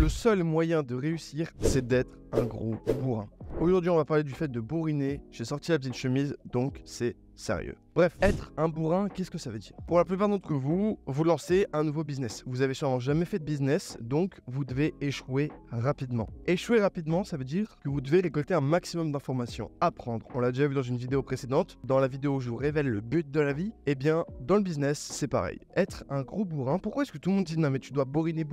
Le seul moyen de réussir, c'est d'être un gros bourrin. Aujourd'hui, on va parler du fait de bourriner. J'ai sorti la petite chemise, donc c'est sérieux. Bref, être un bourrin, qu'est-ce que ça veut dire? Pour la plupart d'entre vous, vous lancez un nouveau business. Vous avez sûrement jamais fait de business, donc vous devez échouer rapidement. Échouer rapidement, ça veut dire que vous devez récolter un maximum d'informations, apprendre. On l'a déjà vu dans une vidéo précédente. Dans la vidéo où je vous révèle le but de la vie, eh bien, dans le business, c'est pareil. Être un gros bourrin, pourquoi est-ce que tout le monde dit non mais tu dois bourriner?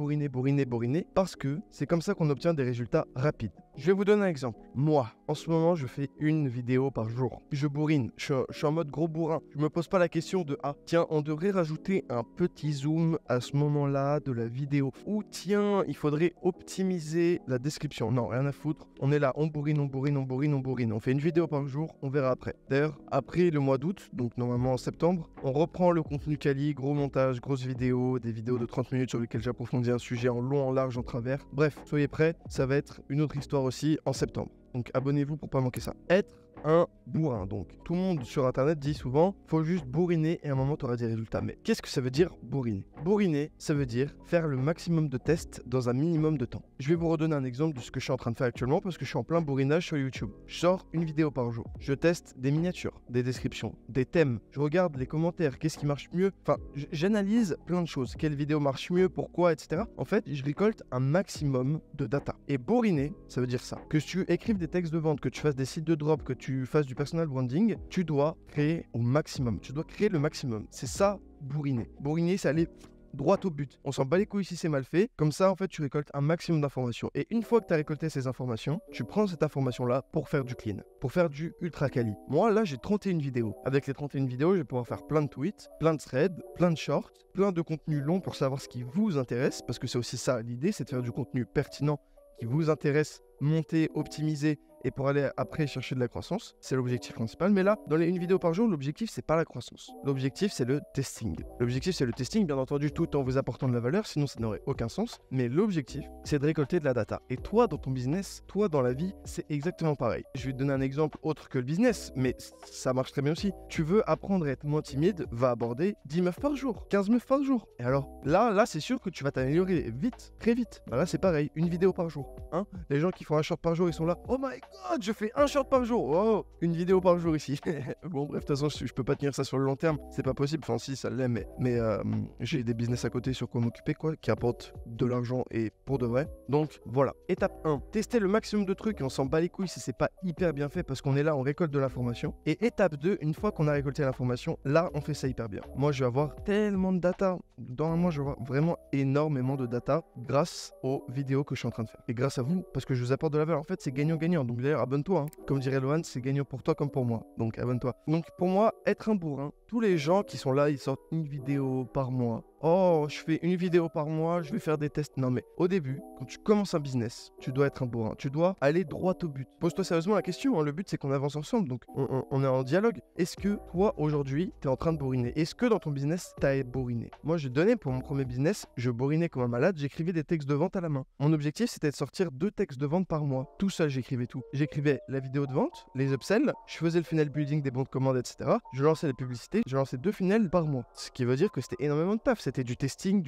Parce que c'est comme ça qu'on obtient des résultats rapides. Je vais vous donner un exemple. Moi, en ce moment, je fais une vidéo par jour. Je bourrine, je suis en mode gros bourrin. Je me pose pas la question de ah, tiens, on devrait rajouter un petit zoom à ce moment-là de la vidéo. Ou tiens, il faudrait optimiser la description. Non, rien à foutre. On est là, on bourrine. On fait une vidéo par jour, on verra après. D'ailleurs, après le mois d'août, donc normalement en septembre, on reprend le contenu quali, gros montage, grosse vidéo, des vidéos de 30 minutes sur lesquelles j'approfondis un sujet en long, en large, en travers. Bref, soyez prêts, ça va être une autre histoire aussi en septembre. Donc abonnez-vous pour pas manquer ça. Être un bourrin. Donc tout le monde sur internet dit souvent faut juste bourriner et à un moment tu auras des résultats. Mais qu'est-ce que ça veut dire bourriner? Bourriner, ça veut dire faire le maximum de tests dans un minimum de temps. Je vais vous redonner un exemple de ce que je suis en train de faire actuellement parce que je suis en plein bourrinage sur YouTube. Je sors une vidéo par jour. Je teste des miniatures, des descriptions, des thèmes. Je regarde les commentaires, qu'est-ce qui marche mieux. Enfin, j'analyse plein de choses. Quelle vidéo marche mieux, pourquoi, etc. En fait, je récolte un maximum de data. Et bourriner, ça veut dire ça. Que tu écrives des textes de vente, que tu fasses des sites de drop, que tu fasses du personal branding, tu dois créer au maximum. Tu dois créer le maximum. C'est ça, bourriner. Bourriner, c'est aller droit au but. On s'en bat les couilles si c'est mal fait. Comme ça, en fait, tu récoltes un maximum d'informations. Et une fois que tu as récolté ces informations, tu prends cette information-là pour faire du clean, pour faire du ultra quali. Moi, là, j'ai 31 vidéos. Avec les 31 vidéos, je vais pouvoir faire plein de tweets, plein de threads, plein de shorts, plein de contenus longs pour savoir ce qui vous intéresse. Parce que c'est aussi ça, l'idée, c'est de faire du contenu pertinent qui vous intéresse, monter, optimiser et pour aller après chercher de la croissance. C'est l'objectif principal. Mais là, dans les une vidéo par jour, l'objectif, c'est pas la croissance. L'objectif, c'est le testing. L'objectif, c'est le testing, bien entendu, tout en vous apportant de la valeur, sinon ça n'aurait aucun sens. Mais l'objectif, c'est de récolter de la data. Et toi, dans ton business, toi, dans la vie, c'est exactement pareil. Je vais te donner un exemple autre que le business, mais ça marche très bien aussi. Tu veux apprendre à être moins timide, va aborder 10 meufs par jour, 15 meufs par jour. Et alors, là, c'est sûr que tu vas t'améliorer vite, très vite. Là, c'est pareil, une vidéo par jour. Hein, les gens qui font un short par jour, ils sont là. Oh my god, je fais un short par jour. Oh, une vidéo par jour ici. Bon, bref, de toute façon, je peux pas tenir ça sur le long terme. C'est pas possible. Enfin, si, ça l'est, mais j'ai des business à côté sur quoi m'occuper, quoi, qui apportent de l'argent et pour de vrai. Donc, voilà. Étape 1, tester le maximum de trucs et on s'en bat les couilles si c'est pas hyper bien fait parce qu'on est là, on récolte de l'information. Et étape 2, une fois qu'on a récolté l'information, là, on fait ça hyper bien. Moi, je vais avoir tellement de data. Dans un mois, je vais avoir vraiment énormément de data grâce aux vidéos que je suis en train de faire. Et grâce à vous, parce que je vous apporte de la valeur. En fait, c'est gagnant-gagnant. Donc d'ailleurs, abonne-toi. Hein. Comme dirait Lohan, c'est gagnant pour toi comme pour moi. Donc abonne-toi. Donc pour moi, être un bourrin, tous les gens qui sont là, ils sortent une vidéo par mois. Oh, je fais une vidéo par mois, je vais faire des tests. Non mais au début, quand tu commences un business, tu dois être un bourrin. Tu dois aller droit au but. Pose-toi sérieusement la question. Hein. Le but, c'est qu'on avance ensemble. Donc on est en dialogue. Est-ce que toi, aujourd'hui, tu es en train de bourriner? Est-ce que dans ton business, tu as bourriné? Moi, je donnais pour mon premier business, je bourrinais comme un malade. J'écrivais des textes de vente à la main. Mon objectif, c'était de sortir 2 textes de vente par mois. Tout seul, j'écrivais tout. J'écrivais la vidéo de vente, les upsells, je faisais le funnel building des bons de commande, etc. Je lançais les publicités, je lançais 2 funnels par mois. Ce qui veut dire que c'était énormément de taf. C'était du testing.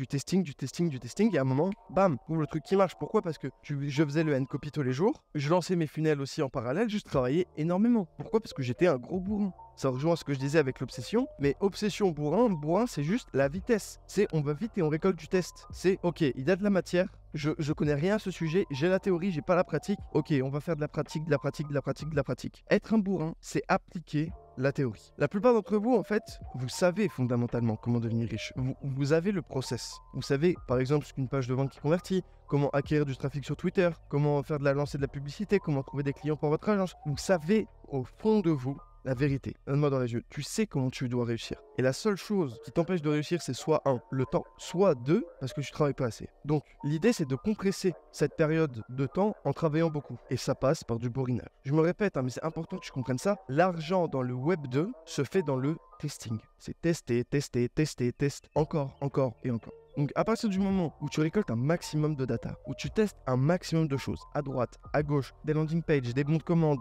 Et à un moment, bam, le truc qui marche. Pourquoi? Parce que je faisais le end-copy tous les jours. Je lançais mes funnels aussi en parallèle. Je travaillais énormément. Pourquoi? Parce que j'étais un gros bourrin. Ça rejoint ce que je disais avec l'obsession. Mais obsession, bourrin, c'est juste la vitesse. C'est on va vite et on récolte du test. C'est ok, il y a de la matière. Je connais rien à ce sujet, j'ai la théorie, j'ai pas la pratique. Ok, on va faire de la pratique. Être un bourrin, c'est appliquer la théorie. La plupart d'entre vous, en fait, vous savez fondamentalement comment devenir riche. Vous avez le process. Vous savez, par exemple, ce qu'une page de vente qui convertit, comment acquérir du trafic sur Twitter, comment faire de la lancée de la publicité, comment trouver des clients pour votre agence. Vous savez au fond de vous la vérité. Donne-moi dans les yeux. Tu sais comment tu dois réussir. Et la seule chose qui t'empêche de réussir, c'est soit 1, le temps, soit 2, parce que tu travailles pas assez. Donc, l'idée, c'est de compresser cette période de temps en travaillant beaucoup. Et ça passe par du bourrinage. Je me répète, hein, mais c'est important que tu comprennes ça. L'argent dans le Web 2 se fait dans le testing. C'est tester, encore et encore. Donc à partir du moment où tu récoltes un maximum de data, où tu testes un maximum de choses, à droite, à gauche, des landing pages, des bons de commande,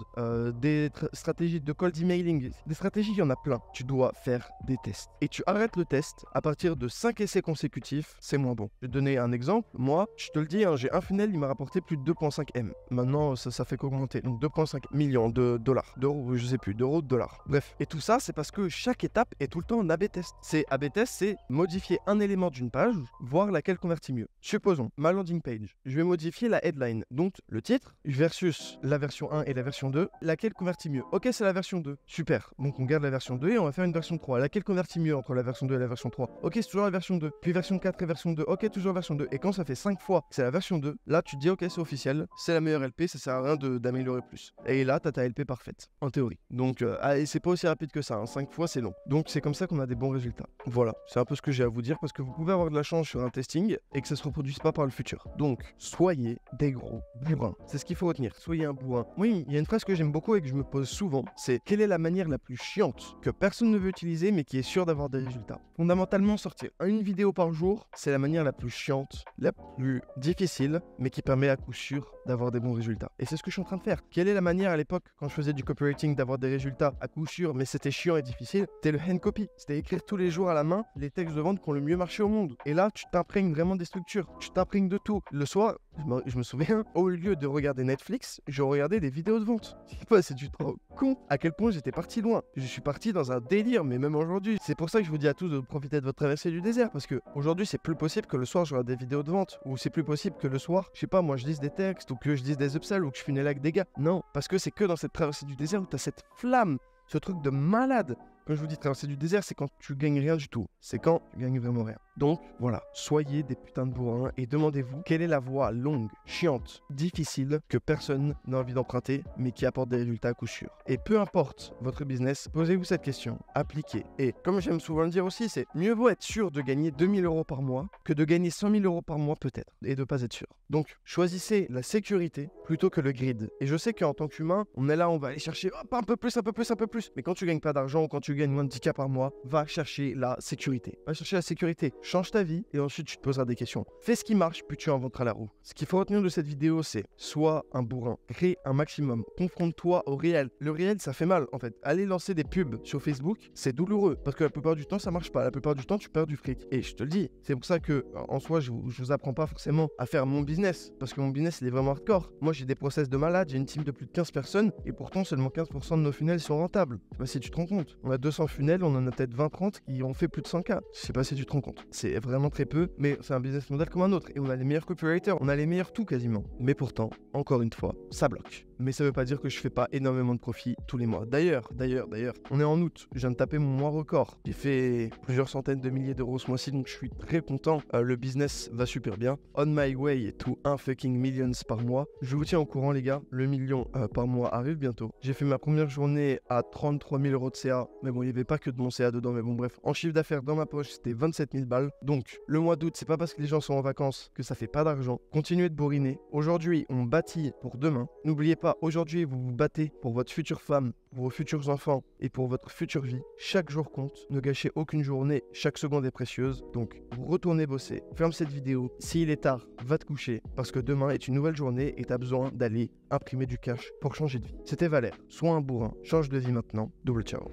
des stratégies de cold emailing, des stratégies, il y en a plein. Tu dois faire des tests. Et tu arrêtes le test à partir de 5 essais consécutifs, c'est moins bon. Je vais te donner un exemple. Moi, je te le dis, hein, j'ai un funnel, il m'a rapporté plus de 2,5 M. Maintenant, ça fait qu'augmenter. Donc 2,5 millions de dollars, d'euros, je sais plus, d'euros, de dollars. Bref. Et tout ça, c'est parce que chaque étape est tout le temps en A/B test. C'est A/B test, c'est modifier un élément d'une page, voir laquelle convertit mieux. Supposons, ma landing page, je vais modifier la headline, donc le titre, versus la version 1 et la version 2, laquelle convertit mieux. Ok, c'est la version 2, super. Donc on garde la version 2 et on va faire une version 3. Laquelle convertit mieux entre la version 2 et la version 3? Ok, c'est toujours la version 2. Puis version 4 et version 2, ok, toujours version 2. Et quand ça fait 5 fois que c'est la version 2, là tu te dis ok, c'est officiel, c'est la meilleure LP, ça sert à rien d'améliorer plus. Et là, t'as ta LP parfaite, en théorie. Donc, c'est pas aussi rapide que ça, hein. 5 fois c'est long. Donc c'est comme ça qu'on a des bons résultats. Voilà, c'est un peu ce que j'ai à vous dire parce que vous pouvez avoir de la chance sur un testing et que ça se reproduise pas par le futur. Donc, soyez des gros bourrins. C'est ce qu'il faut retenir. Soyez un bourrin. Oui, il y a une phrase que j'aime beaucoup et que je me pose souvent, c'est quelle est la manière la plus chiante que personne ne veut utiliser mais qui est sûre d'avoir des résultats. Fondamentalement, sortir une vidéo par jour, c'est la manière la plus chiante, la plus difficile, mais qui permet à coup sûr d'avoir des bons résultats. Et c'est ce que je suis en train de faire. Quelle est la manière à l'époque, quand je faisais du copywriting, d'avoir des résultats à coup sûr, mais c'était chiant et difficile? C'était le hand copy. C'était écrire tous les jours à la main les textes de vente qui ont le mieux marché au monde. Et là, tu t'imprègnes vraiment des structures. Tu t'imprègnes de tout. Le soir, je me souviens, au lieu de regarder Netflix, je regardais des vidéos de vente. C'est du trop con à quel point j'étais parti loin. Je suis parti dans un délire, mais même aujourd'hui. C'est pour ça que je vous dis à tous de profiter de votre traversée du désert, parce que aujourd'hui, c'est plus possible que le soir je regarde des vidéos de vente, ou c'est plus possible que le soir, je sais pas, moi je lise des textes, ou que je dise des upsells, ou que je funnel avec des gars. Non, parce que c'est que dans cette traversée du désert où t'as cette flamme, ce truc de malade. Quand je vous dis traverser du désert, c'est quand tu gagnes rien du tout. C'est quand tu gagnes vraiment rien. Donc voilà, soyez des putains de bourrins et demandez-vous quelle est la voie longue, chiante, difficile que personne n'a envie d'emprunter mais qui apporte des résultats à coup sûr. Et peu importe votre business, posez-vous cette question, appliquez. Et comme j'aime souvent le dire aussi, c'est mieux vaut être sûr de gagner 2000 € par mois que de gagner 100 000 € par mois peut-être et de pas être sûr. Donc choisissez la sécurité plutôt que le grid. Et je sais qu'en tant qu'humain, on est là, on va aller chercher hop, un peu plus, un peu plus, un peu plus. Mais quand tu gagnes pas d'argent ou quand tu gagnes moins de 10K par mois, va chercher la sécurité. Va chercher la sécurité. Change ta vie et ensuite tu te poseras des questions. Fais ce qui marche, puis tu inventeras la roue. Ce qu'il faut retenir de cette vidéo, c'est sois un bourrin. Crée un maximum. Confronte-toi au réel. Le réel, ça fait mal en fait. Aller lancer des pubs sur Facebook, c'est douloureux parce que la plupart du temps, ça marche pas. La plupart du temps, tu perds du fric. Et je te le dis, c'est pour ça que en soi, je vous apprends pas forcément à faire mon business parce que mon business, il est vraiment hardcore. Moi, j'ai des process de malade, j'ai une team de plus de 15 personnes et pourtant, seulement 15% de nos funnels sont rentables. Je sais pas si tu te rends compte. On a 200 funnels, on en a peut-être 20-30 qui ont fait plus de 100K. Je sais pas si tu te rends compte. C'est vraiment très peu, mais c'est un business model comme un autre. Et on a les meilleurs copywriters, on a les meilleurs tout quasiment. Mais pourtant, encore une fois, ça bloque. Mais ça veut pas dire que je fais pas énormément de profit tous les mois. D'ailleurs, on est en août, je viens de taper mon mois record. J'ai fait plusieurs centaines de milliers d'euros ce mois-ci, donc je suis très content. Le business va super bien. On my way to 1 fucking millions par mois. Je vous tiens au courant les gars, le million par mois arrive bientôt. J'ai fait ma première journée à 33 000 € de CA, mais bon, il n'y avait pas que de mon CA dedans, mais bon bref. En chiffre d'affaires dans ma poche, c'était 27 000 balles. Donc, le mois d'août, c'est pas parce que les gens sont en vacances que ça fait pas d'argent. Continuez de bourriner. Aujourd'hui, on bâtit pour demain. N'oubliez pas, aujourd'hui, vous vous battez pour votre future femme, pour vos futurs enfants et pour votre future vie. Chaque jour compte. Ne gâchez aucune journée. Chaque seconde est précieuse. Donc, retournez bosser. Ferme cette vidéo. S'il est tard, va te coucher parce que demain est une nouvelle journée et t'as besoin d'aller imprimer du cash pour changer de vie. C'était Valère. Sois un bourrin. Change de vie maintenant. Double ciao.